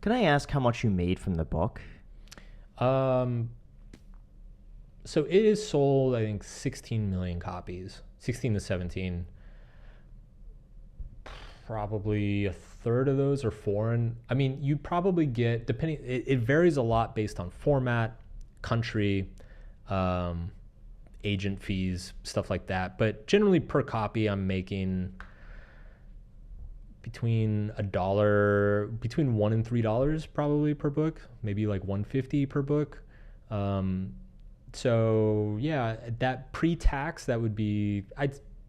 Can I ask how much you made from the book? Um, so it is sold, I think, 16 million copies, 16 to 17. Probably a third of those are foreign. I mean, you probably get, depending, it varies a lot based on format, country, um, agent fees, stuff like that. But generally per copy, I'm making between between $1 and $3 probably per book, maybe like 150 per book. So yeah, that pre-tax, that would be,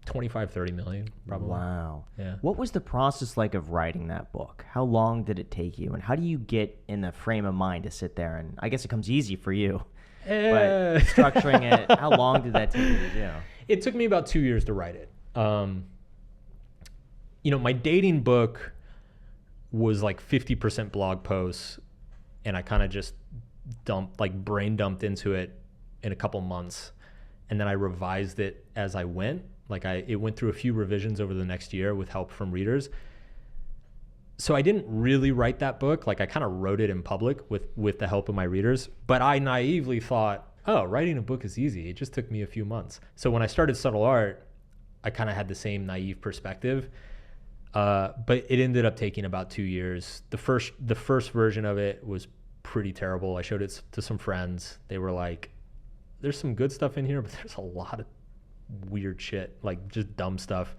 25-30 million probably. Wow. Yeah. What was the process like of writing that book? How long did it take you? And how do you get in the frame of mind to sit there? And I guess it comes easy for you, but structuring it, how long did that take you to do? It took me about 2 years to write it. My dating book was like 50% blog posts, and I kind of just brain dumped into it in a couple months, and then I revised it as I went. It went through a few revisions over the next year with help from readers. So I didn't really write that book. I kind of wrote it in public with the help of my readers, but I naively thought, oh, writing a book is easy. It just took me a few months. So when I started Subtle Art, I kind of had the same naive perspective. But it ended up taking about 2 years. The first version of it was pretty terrible. I showed it to some friends. They were like, there's some good stuff in here, but there's a lot of weird shit, just dumb stuff.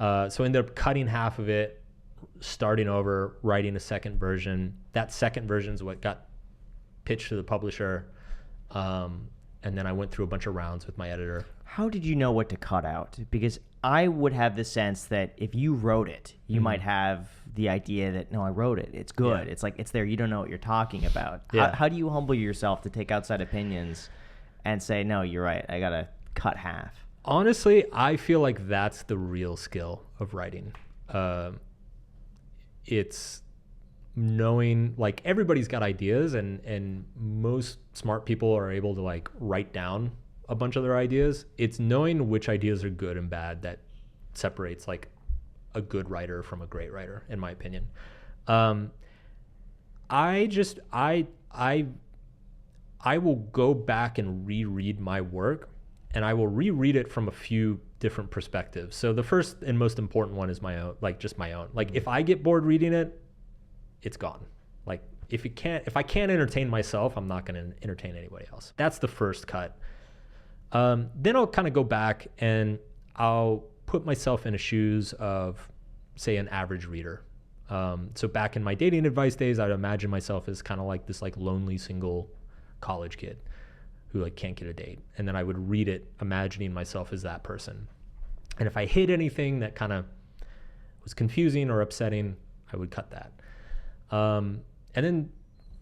So I ended up cutting half of it, starting over, writing a second version. That second version is what got pitched to the publisher. And then I went through a bunch of rounds with my editor. How did you know what to cut out? Because I would have the sense that if you wrote it, you might have the idea that, no, I wrote it. It's good. Yeah. It's like, it's there. You don't know what you're talking about. Yeah. How do you humble yourself to take outside opinions and say, no, you're right, I got to cut half? Honestly, I feel like that's the real skill of writing. It's knowing, everybody's got ideas, and most smart people are able to write down a bunch of their ideas. It's knowing which ideas are good and bad that separates a good writer from a great writer, in my opinion. I will go back and reread my work, and I will reread it from a few different perspectives. So the first and most important one is my own, just my own. If I get bored reading it, it's gone. If I can't entertain myself, I'm not going to entertain anybody else. That's the first cut. Then I'll kind of go back and I'll put myself in the shoes of, say, an average reader. So back in my dating advice days, I'd imagine myself as kind of this lonely single college kid who can't get a date. And then I would read it imagining myself as that person. And if I hit anything that kind of was confusing or upsetting, I would cut that. And then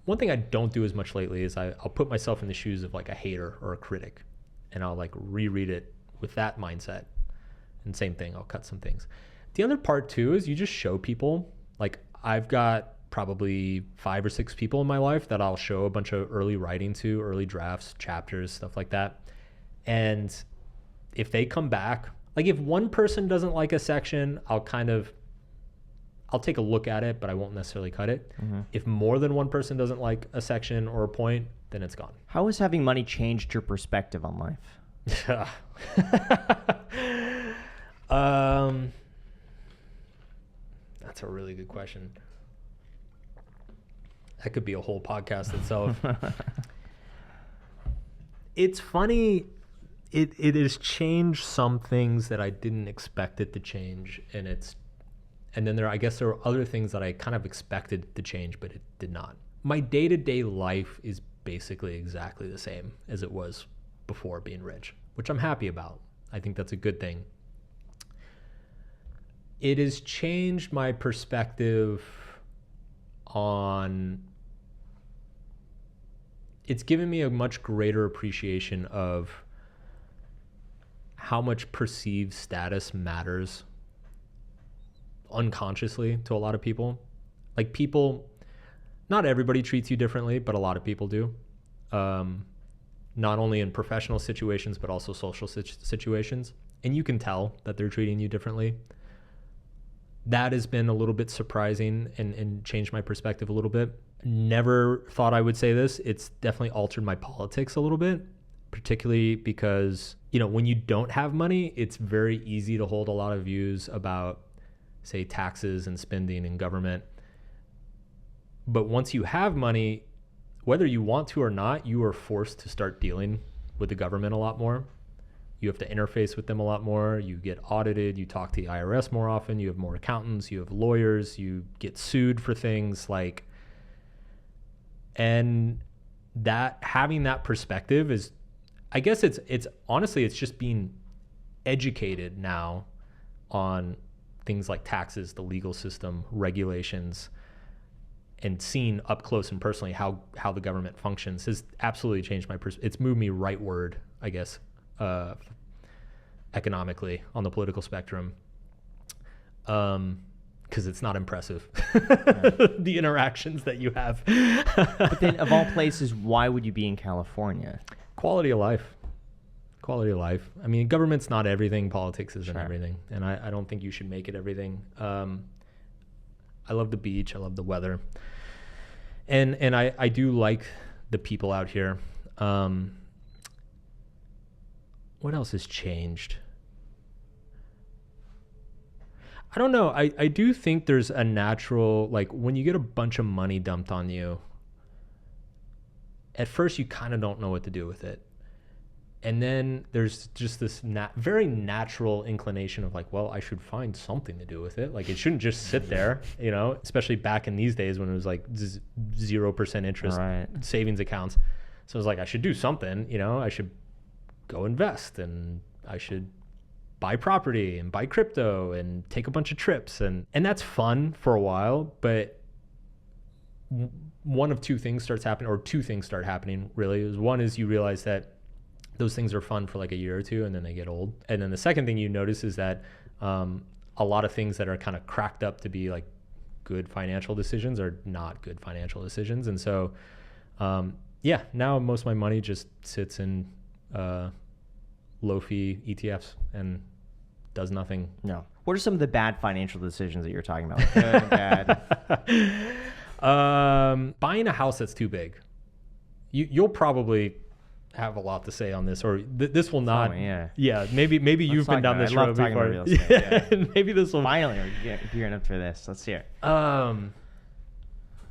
one thing I don't do as much lately is I'll put myself in the shoes of a hater or a critic, and I'll reread it with that mindset. And same thing, I'll cut some things. The other part too is you just show people. I've got probably 5 or 6 people in my life that I'll show a bunch of early writing to, early drafts, chapters, stuff like that. And if they come back, if one person doesn't like a section, I'll take a look at it, but I won't necessarily cut it. Mm-hmm. If more than one person doesn't like a section or a point, then it's gone. How has having money changed your perspective on life? That's a really good question. That could be a whole podcast itself. It's funny. It has changed some things that I didn't expect it to change, and then there are other things that I kind of expected to change, but it did not. My day-to-day life is basically exactly the same as it was before being rich, which I'm happy about. I think that's a good thing. It has changed my perspective on, it's given me a much greater appreciation of how much perceived status matters unconsciously to a lot of people. Not everybody treats you differently, but a lot of people do. Not only in professional situations, but also social situations. And you can tell that they're treating you differently. that has been a little bit surprising and changed my perspective a little bit. Never thought I would say this. It's definitely altered my politics a little bit, particularly because, you know, when you don't have money, it's very easy to hold a lot of views about, say, taxes and spending and government. But once you have money, whether you want to or not, you are forced to start dealing with the government a lot more. You have to interface with them a lot more. You get audited. You talk to the IRS more often. You have more accountants. You have lawyers. You get sued for things like, and that having that perspective is, I guess it's honestly, it's just being educated now on things like taxes, the legal system, regulations, and seeing up close and personally how the government functions has absolutely changed my it's moved me rightward, I guess, economically on the political spectrum, because it's not impressive, the interactions that you have. But then, of all places, why would you be in California? Quality of life. I mean, government's not everything. Politics isn't everything, and I don't think you should make it everything. I love the beach. I love the weather, and I do like the people out here. What else has changed? I don't know. I do think there's a natural, like, when you get a bunch of money dumped on you, at first you kind of don't know what to do with it. And then there's just this very natural inclination of like, well, I should find something to do with it. Like, it shouldn't just sit there, you know, especially back in these days when it was like 0% interest savings accounts. So I was like, I should do something, you know, I should go invest, and I should buy property and buy crypto and take a bunch of trips. And that's fun for a while, but one of two things starts happening, or two things start happening really. One is you realize that those things are fun for like a year or two, and then they get old. And then the second thing you notice is that a lot of things that are kind of cracked up to be like good financial decisions are not good financial decisions. And so, now most of my money just sits in low-fee ETFs and does nothing. No. What are some of the bad financial decisions that you're talking about? Like good and bad. Buying a house that's too big. You'll probably have a lot to say on this, or this will not. Maybe you've been down this road before. Real estate, Maybe this will. Finally, we're gearing up for this. Let's hear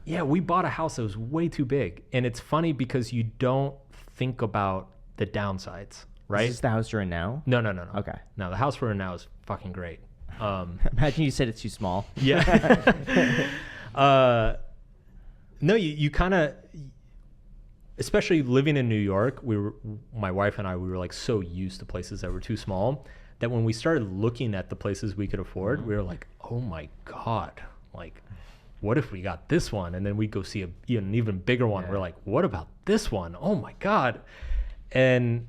it. We bought a house that was way too big, and it's funny because you don't think about the downsides, right? Is this the house you're in now? No. Okay. No, the house we're in now is fucking great. Imagine you said it's too small. Yeah. No, you kind of, especially living in New York, my wife and I, we were like so used to places that were too small that when we started looking at the places we could afford, we were like, oh my God, like, what if we got this one? And then we'd go see an even bigger one. Yeah. We're like, what about this one? Oh my God. And,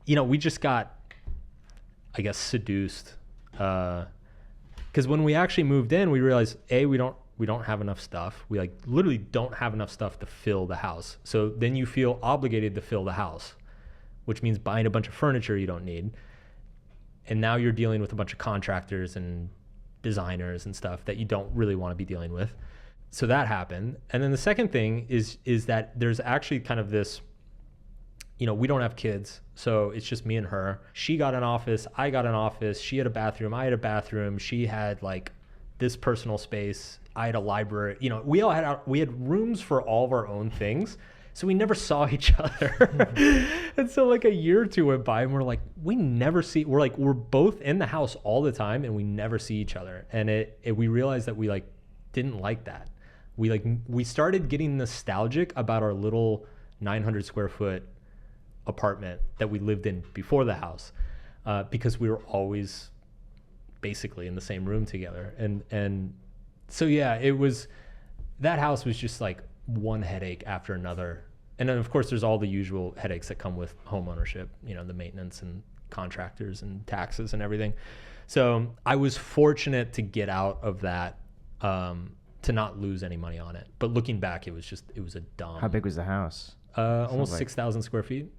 you know, we just got, I guess, seduced. Because when we actually moved in, we realized, we don't have enough stuff. We like literally don't have enough stuff to fill the house. So then you feel obligated to fill the house, which means buying a bunch of furniture you don't need. And now you're dealing with a bunch of contractors and designers and stuff that you don't really want to be dealing with. So that happened. And then the second thing is that there's actually kind of this, you know, we don't have kids, so it's just me and her. She got an office, I got an office. She had a bathroom, I had a bathroom. She had like this personal space. I had a library. You know, we had rooms for all of our own things. So we never saw each other. And so like a year or two went by and we're like, we're both in the house all the time and we never see each other. And we realized that we like didn't like that. We started getting nostalgic about our little 900 square foot apartment that we lived in before the house, because we were always basically in the same room together. And so, yeah, that house was just like one headache after another. And then of course there's all the usual headaches that come with home ownership, you know, the maintenance and contractors and taxes and everything. So I was fortunate to get out of that, to not lose any money on it. But looking back, it was a dumb. How big was the house? Almost 6,000 square feet.